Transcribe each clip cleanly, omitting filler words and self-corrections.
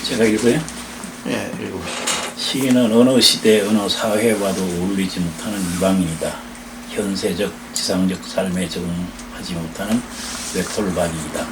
제가 읽어요? 예, 읽어보시죠. 시인은 어느 시대 어느 사회와도 어울리지 못하는 이방인이다. 현세적 지상적 삶에 적응하지 못하는 외톨박이이다.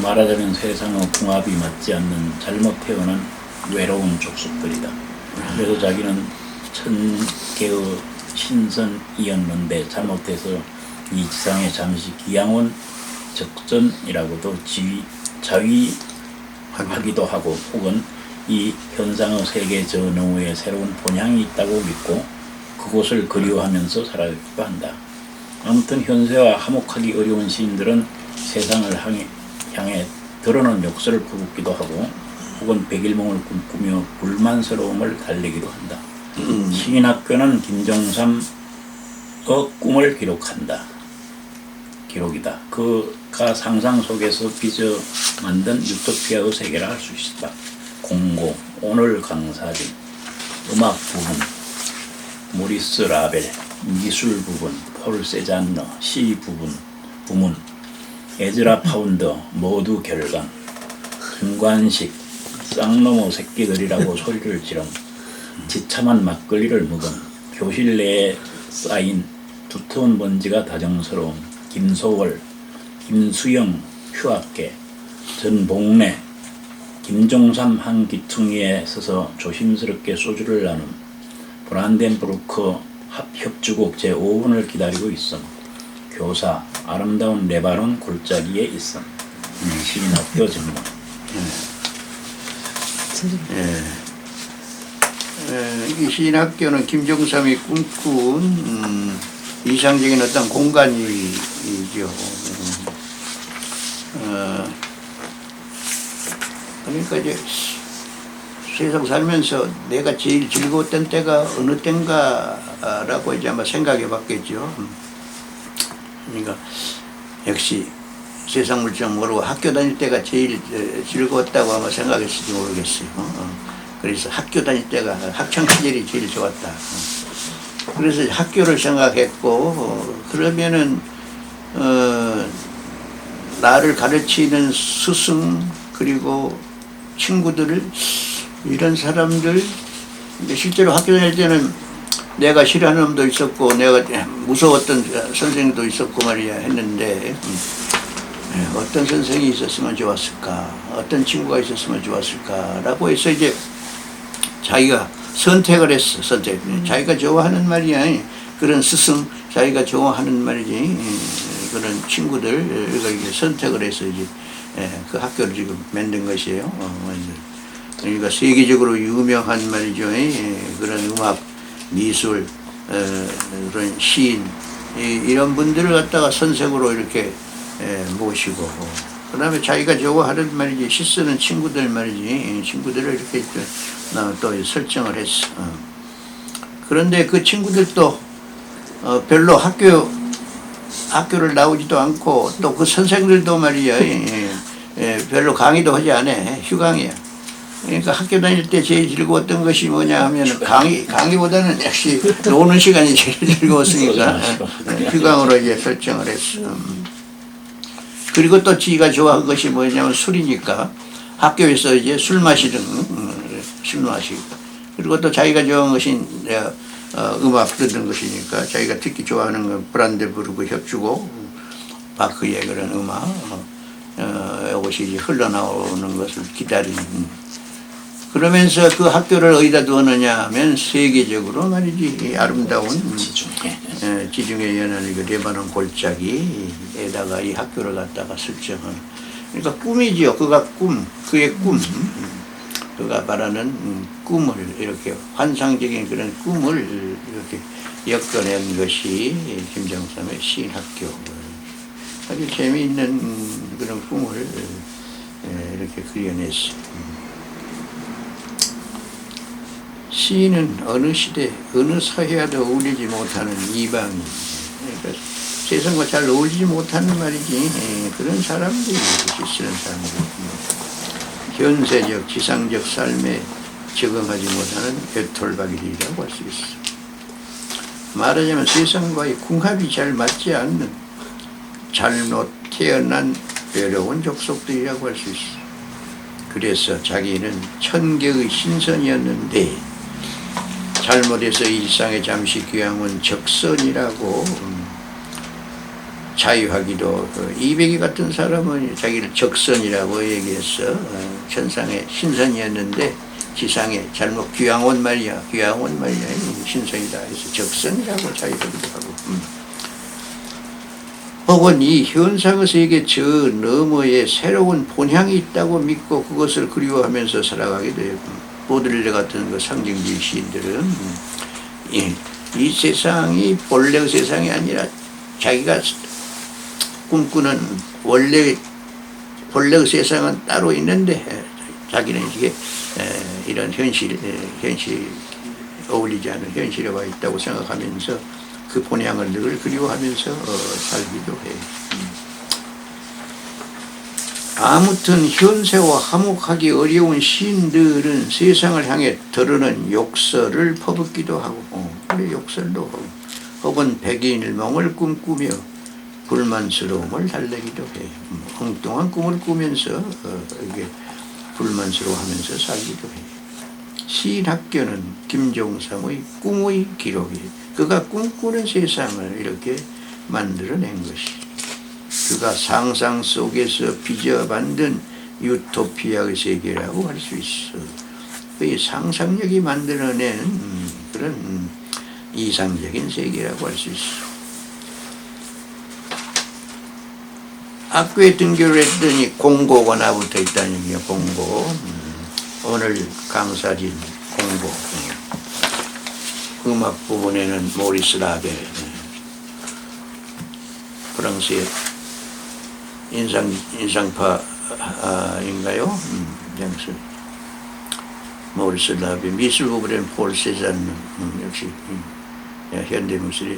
말하자면 세상의 궁합이 맞지 않는 잘못 태어난 외로운 족속들이다. 그래서 자기는 천개의 신선이었는데 잘못해서 이 지상에 잠시 귀양온 적전이라고도 자위하기도 하고, 혹은 이 현상의 세계 저 너머에 새로운 본향이 있다고 믿고 그곳을 그리워하면서 살아가기도 한다. 아무튼 현세와 화목하기 어려운 시인들은 세상을 향해 드러난 욕설을 퍼붓기도 하고, 혹은 백일몽을 꿈꾸며 불만스러움을 달래기도 한다. 시인학교는 김종삼의 꿈을 기록이다. 그가 상상 속에서 빚어 만든 유토피아의 세계라 할 수 있다. 공고, 오늘 강사진, 음악 부분, 모리스 라벨, 미술 부분, 폴 세잔너, 시 부문, 에즈라 파운더, 모두 결강, 김관식, 쌍놈의 새끼들이라고 소리를 지름, 지참한 막걸리를 묵은, 교실 내에 쌓인 두터운 먼지가 다정스러운 김소월, 김수영 휴학계, 전봉래, 김종삼 한 귀퉁이에 서서 조심스럽게 소주를 나눈 브란덴부르크 협주곡 제5번을 기다리고 있음. 교사, 아름다운 레바논 골짜기에 있음. 시인학교 전문. 이 시인학교는 김종삼이 꿈꾼 이상적인 어떤 공간이죠. 그러니까 이제 세상 살면서 내가 제일 즐거웠던 때가 어느 때인가라고 이제 아마 생각해 봤겠죠. 그러니까 역시 세상 물정 모르고 학교 다닐 때가 제일 즐거웠다고 아마 생각했을지 모르겠어요. 그래서 학교 다닐 때가 학창 시절이 제일 좋았다. 그래서 학교를 생각했고, 그러면은 나를 가르치는 스승 그리고 친구들을, 이런 사람들, 실제로 학교 다닐 때는 내가 싫어하는 놈도 있었고 내가 무서웠던 선생님도 있었고 말이야 했는데, 어떤 선생이 있었으면 좋았을까, 어떤 친구가 있었으면 좋았을까라고 해서 이제 자기가 선택을 했어. 자기가 좋아하는 말이야. 그런 스승, 자기가 좋아하는 말이지. 그런 친구들 이렇게 선택을 해서 이제 그 학교를 지금 만든 것이에요. 그러니까 세계적으로 유명한 말이죠. 그런 음악, 미술, 그런 시인, 이런 분들을 갖다가 선생으로 이렇게 모시고, 그 다음에 자기가 좋아하는 말이지, 시 쓰는 친구들 말이지, 친구들을 이렇게 또 설정을 했어. 그런데 그 친구들도 별로 학교를 나오지도 않고, 또 그 선생들도 말이야, 별로 강의도 하지 않아. 휴강이야. 그러니까 학교 다닐 때 제일 즐거웠던 것이 뭐냐 하면 강의보다는 역시 노는 시간이 제일 즐거웠으니까 휴강으로 이제 설정을 했어. 그리고 또 지가 좋아한 것이 뭐냐면 술이니까 학교에서 이제 술 마시고, 그리고 또 자기가 좋아하는 것이 음악 듣는 것이니까 자기가 특히 좋아하는 건 브란덴부르크 협주곡, 바크의 그런 음악, 이것이 흘러나오는 것을 기다리는. 그러면서 그 학교를 어디다 두었느냐 하면 세계적으로 말이지 아름다운 지중해 연안의 그 레바논 골짜기에다가 이 학교를 갖다가 설정하는. 그러니까 꿈이지요. 그의 꿈, 그가 바라는 꿈을 이렇게 환상적인 그런 꿈을 이렇게 엮어낸 것이 김종삼의 시인학교. 아주 재미있는 그런 꿈을 이렇게 그려냈어요. 시인은 어느 시대, 어느 사회와도 어울리지 못하는 이방인. 그러니까 세상과 잘 어울리지 못하는 말이지. 그런 사람들이 쓰는 사람들. 현세적, 지상적 삶에 적응하지 못하는 외톨박이라고 할 수 있어. 말하자면 세상과의 궁합이 잘 맞지 않는 잘못 태어난 외로운 족속들이라고 할 수 있어. 그래서 자기는 천계의 신선이었는데 잘못해서 일상에 잠시 귀향 온 적선이라고 자유하기도 이백이 같은 사람은 자기를 적선이라고 얘기했어. 천상의 신선이었는데 지상에 잘못 귀향 온 말이야. 귀향 온 말이야. 신선이다 해서 적선이라고 자유하기도 하고. 혹은 이 현상의 세계 저 너머에 새로운 본향이 있다고 믿고 그것을 그리워하면서 살아가게 되고, 보들레 같은 그 상징주의 시인들은 이 세상이 본래의 세상이 아니라 자기가 꿈꾸는 본래의 세상은 따로 있는데 자기는 이게 이런 현실 어울리지 않은 현실에 와 있다고 생각하면서 그 본향을 늘 그리워하면서 살기도 해. 아무튼 현세와 화목하기 어려운 시인들은 세상을 향해 드러는 욕설을 퍼붓기도 하고, 그래 욕설도 하고, 혹은 백인일몽을 꿈꾸며 불만스러움을 달래기도 해. 엉뚱한 꿈을 꾸면서 이게 불만스러워하면서 살기도 해. 시인학교는 김종삼의 꿈의 기록이에요. 그가 꿈꾸는 세상을 이렇게 만들어낸 것이, 그가 상상 속에서 빚어 만든 유토피아의 세계라고 할 수 있어. 그 상상력이 만들어낸 그런 이상적인 세계라고 할 수 있어. 학교에 등교를 했더니 공고가 나붙어 있다는 얘기야. 공고. 오늘 강사진 공고. 음악 부분에는 모리스 라벨, 프랑스의 인상파인가요? 양수 모리스 라벨. 미술 부분에는 폴 세잔, 역시 현대미술의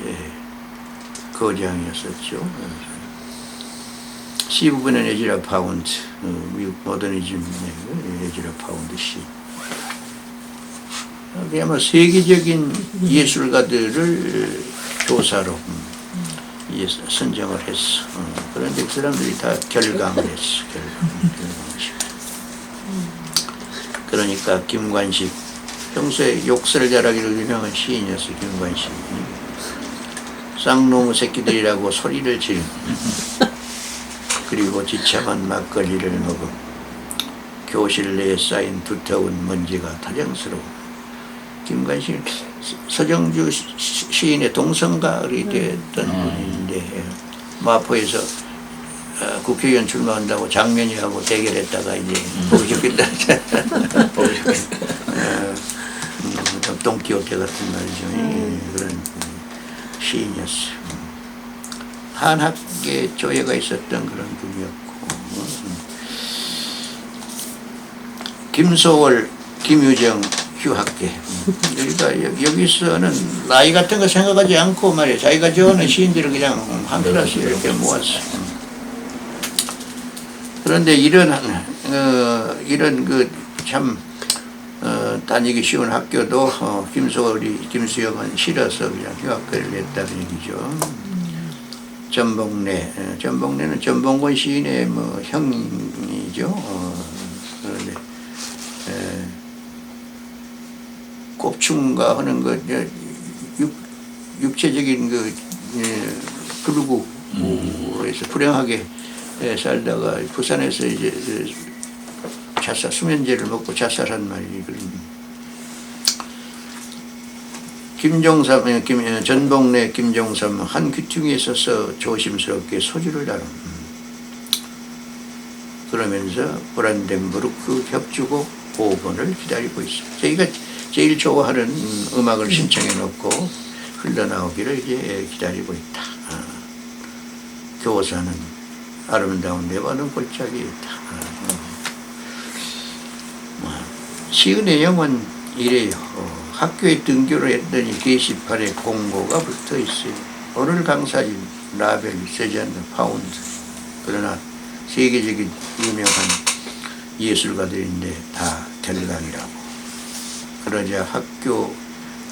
거장이었었죠. 시 부분은 에즈라 파운드, 미국 모더니즘의 에즈라 파운드 시. 그야말로 세계적인 예술가들을 조사로 선정을 했어. 그런데 그 사람들이 다 결강을 했어. 그러니까 김관식, 평소에 욕설을 잘하기로 유명한 시인이었어. 김관식. 쌍놈의 새끼들이라고 소리를 지르고, 그리고 지참한 막걸리를 먹음, 교실 내에 쌓인 두터운 먼지가 타정스러워. 김관식 서정주 시인의 동성가을이 됐던 분인데, 마포에서 국회의원 출마한다고 장면이하고 대결했다가 이제 보셨겠다. 동키호테 같은 말이죠. 그런 시인이었어. 한학에 조예가 있었던 그런 분이었고, 김소월, 김유정, 휴학계. 그러니까 여기서는 나이 같은 거 생각하지 않고 말이야. 자기가 좋아하는 시인들을 그냥 한 클래스 이렇게 모았어. 그런데 이런 그 참 다니기 쉬운 학교도 김수영은 싫어서 그냥 휴학계를 냈다는 얘기죠. 전복래는 전봉권 시인의 뭐 형이죠. 그런데 곱충가 하는 것, 육체적인 불구에서 불행하게 살다가 부산에서 이제 수면제를 먹고 자살한 말이 전복래 김종삼 한 귀퉁이에 서서 조심스럽게 소주를 다룬. 그러면서 브란덴부르크 협주곡 5번을 기다리고 있어. 저희가 제일 좋아하는 음악을 신청해 놓고 흘러나오기를 이제 기다리고 있다. 교사는 아름다운 내바는 골짜기에 있다. 시의 내용은 이래요. 학교에 등교를 했더니 게시판에 공고가 붙어 있어요. 오늘 강사진 라벨, 세잔, 파운드. 그러나 세계적인 유명한 예술가들인데 다 결강이라고.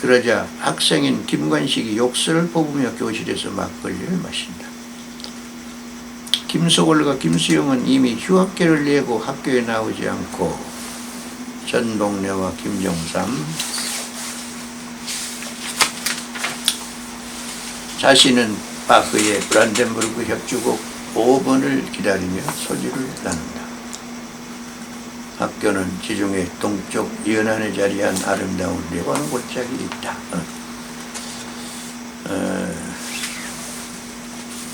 그러자 학생인 김관식이 욕설을 뽑으며 교실에서 막걸리를 마신다. 김소골과 김수영은 이미 휴학계를 내고 학교에 나오지 않고 전복래와 김종삼 자신은 바흐의 브란덴부르크 협주곡 5번을 기다리며 소주를 나눈다. 학교는 지중해 동쪽 연안에 자리한 아름다운 레바논 골짜기 있다.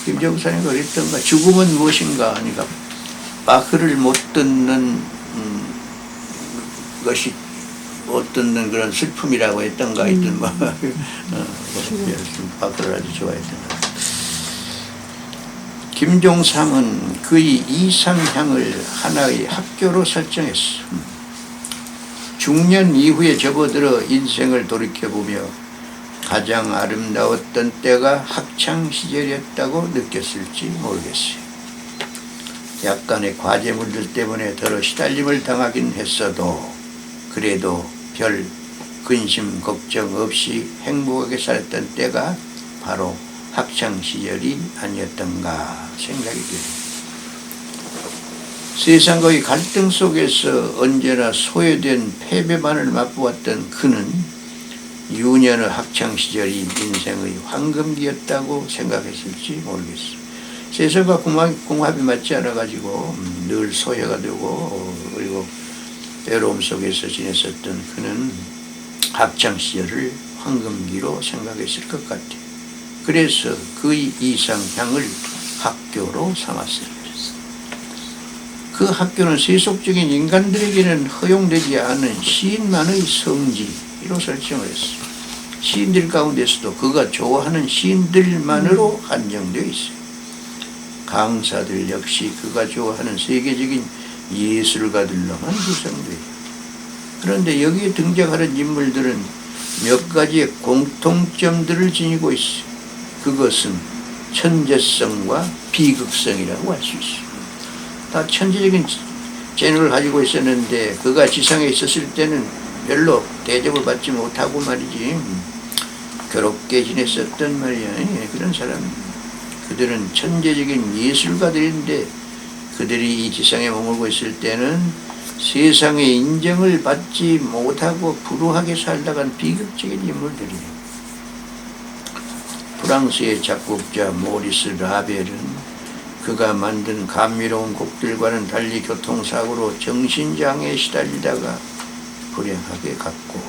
김정삼이 그랬던가 죽음은 무엇인가 하니까 바흐를 못 듣는 것이 못 듣는 그런 슬픔이라고 했던가 하여튼 바흐를 아주 좋아했던 것. 김종삼은 그의 이상향을 하나의 학교로 설정했어. 중년 이후에 접어들어 인생을 돌이켜보며 가장 아름다웠던 때가 학창시절이었다고 느꼈을지 모르겠어요. 약간의 과제물들 때문에 더러 시달림을 당하긴 했어도 그래도 별 근심 걱정 없이 행복하게 살았던 때가 바로 학창시절이 아니었던가 생각이 들어요. 세상과의 갈등 속에서 언제나 소외된 패배만을 맛보았던 그는 유년의 학창시절이 인생의 황금기였다고 생각했을지 모르겠어요. 세상과 궁합이 맞지 않아가지고 늘 소외가 되고 그리고 외로움 속에서 지냈었던 그는 학창시절을 황금기로 생각했을 것 같아요. 그래서 그의 이상향을 학교로 삼았어요. 그 학교는 세속적인 인간들에게는 허용되지 않은 시인만의 성지로 설정을 했어요. 시인들 가운데서도 그가 좋아하는 시인들만으로 한정되어 있어요. 강사들 역시 그가 좋아하는 세계적인 예술가들로만 구성돼요. 그런데 여기에 등장하는 인물들은 몇 가지의 공통점들을 지니고 있어요. 그것은 천재성과 비극성이라고 할 수 있어요. 다 천재적인 재능을 가지고 있었는데 그가 지상에 있었을 때는 별로 대접을 받지 못하고 말이지 괴롭게 지냈었단 말이야. 그런 사람 그들은 천재적인 예술가들인데 그들이 이 지상에 머물고 있을 때는 세상의 인정을 받지 못하고 불우하게 살다간 비극적인 인물들이에요. 프랑스의 작곡자 모리스 라벨은 그가 만든 감미로운 곡들과는 달리 교통사고로 정신장애에 시달리다가 불행하게 갔고,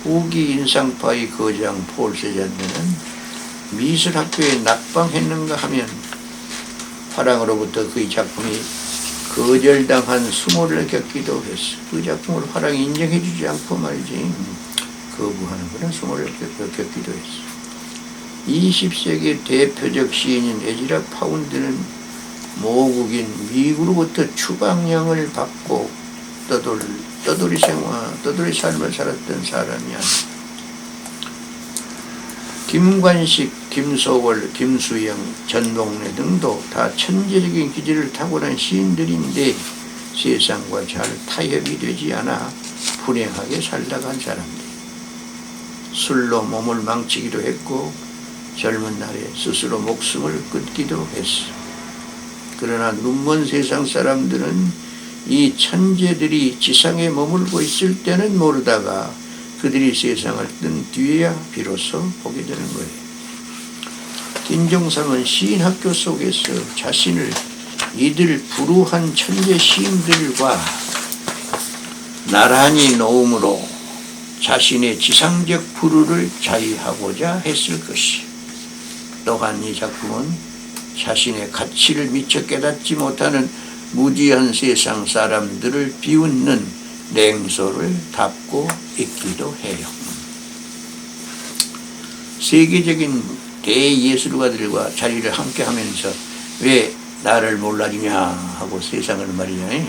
후기 인상파의 거장 폴 세잔느는 미술학교에 낙방했는가 하면 화랑으로부터 그의 작품이 거절당한 수모를 겪기도 했어. 그 작품을 화랑이 인정해주지 않고 말이지 거부하는 그런 수모를 겪기도 했어. 20세기 대표적 시인인 에즈라 파운드는 모국인 미국으로부터 추방령을 받고 떠돌이 삶을 살았던 사람이야. 김관식, 김소월, 김수영, 전복래 등도 다 천재적인 기질을 타고난 시인들인데 세상과 잘 타협이 되지 않아 불행하게 살다가 한 사람들. 술로 몸을 망치기도 했고 젊은 날에 스스로 목숨을 끊기도 했어. 그러나 눈먼 세상 사람들은 이 천재들이 지상에 머물고 있을 때는 모르다가 그들이 세상을 뜬 뒤에야 비로소 보게 되는 거예요. 김종삼은 시인학교 속에서 자신을 이들 불우한 천재 시인들과 나란히 놓음으로 자신의 지상적 불우를 자위하고자 했을 것이. 또한 이 작품은 자신의 가치를 미처 깨닫지 못하는 무지한 세상 사람들을 비웃는 냉소를 담고 있기도 해요. 세계적인 대예술가들과 자리를 함께하면서 왜 나를 몰라주냐 하고 세상을 말이죠.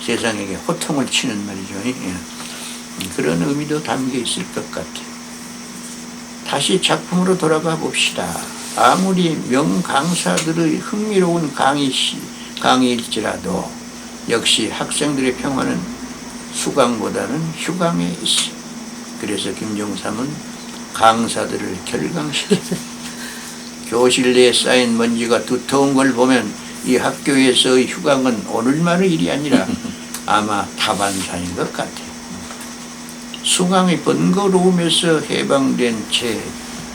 세상에게 호통을 치는 말이죠. 그런 의미도 담겨 있을 것 같아요. 다시 작품으로 돌아가 봅시다. 아무리 명강사들의 흥미로운 강의일지라도 역시 학생들의 평화는 수강보다는 휴강에 있어. 그래서 김종삼은 강사들을 결강시켰다. 교실 내에 쌓인 먼지가 두터운 걸 보면 이 학교에서의 휴강은 오늘만의 일이 아니라 아마 다반사인 것 같아요. 수강이 번거로움에서 해방된 채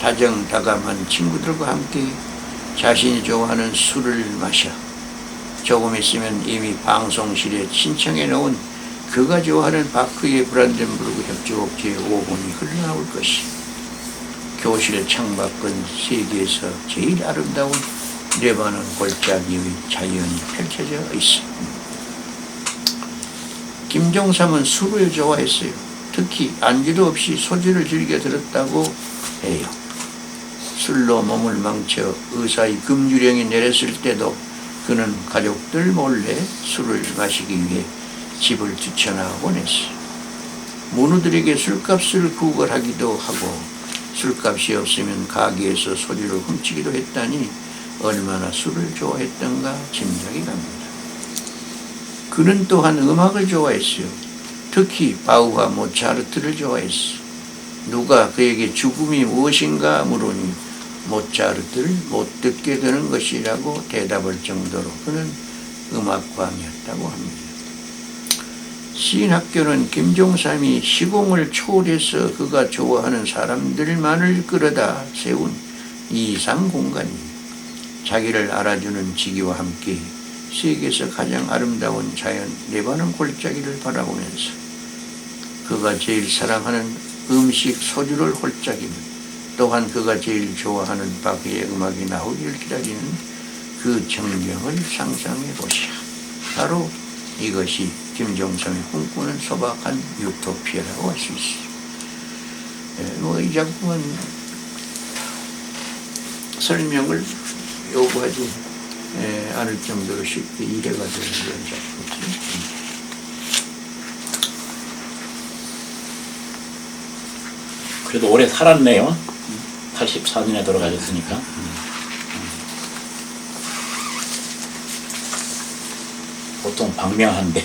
다정다감한 친구들과 함께 자신이 좋아하는 술을 마셔 조금 있으면 이미 방송실에 신청해 놓은 그가 좋아하는 바크의 브란덴부르크 협주곡 제5번이 흘러나올 것이 교실의 창밖은 세계에서 제일 아름다운 레바논 골짜기 위에 자연이 펼쳐져 있어. 김종삼은 술을 좋아했어요. 특히 안주도 없이 소주를 즐겨 들었다고 해요. 술로 몸을 망쳐 의사의 금주령이 내렸을 때도 그는 가족들 몰래 술을 마시기 위해 집을 뛰쳐나가곤 했어요. 문우들에게 술값을 구걸하기도 하고 술값이 없으면 가게에서 소주를 훔치기도 했다니 얼마나 술을 좋아했던가 짐작이 갑니다. 그는 또한 음악을 좋아했어요. 특히 바우와 모차르트를 좋아했어. 누가 그에게 죽음이 무엇인가 물으니 모차르트를 못 듣게 되는 것이라고 대답할 정도로 그는 음악광이었다고 합니다. 시인학교는 김종삼이 시공을 초월해서 그가 좋아하는 사람들만을 끌어다 세운 이상 공간이에요. 자기를 알아주는 지기와 함께 세계에서 가장 아름다운 자연 레바논 골짜기를 바라보면서 그가 제일 사랑하는 음식 소주를 홀짝이며 또한 그가 제일 좋아하는 바크의 음악이 나오기를 기다리는 그 정경을 상상해 보시오. 바로 이것이 김종삼이 꿈꾸는 소박한 유토피아라고 할 수 있어요. 이 작품은 설명을 요구하지 않을 정도로 쉽게 이해가 되는 그런 작품이죠. 그래도 오래 살았네요. 84년에 돌아가셨으니까. 보통 방명한데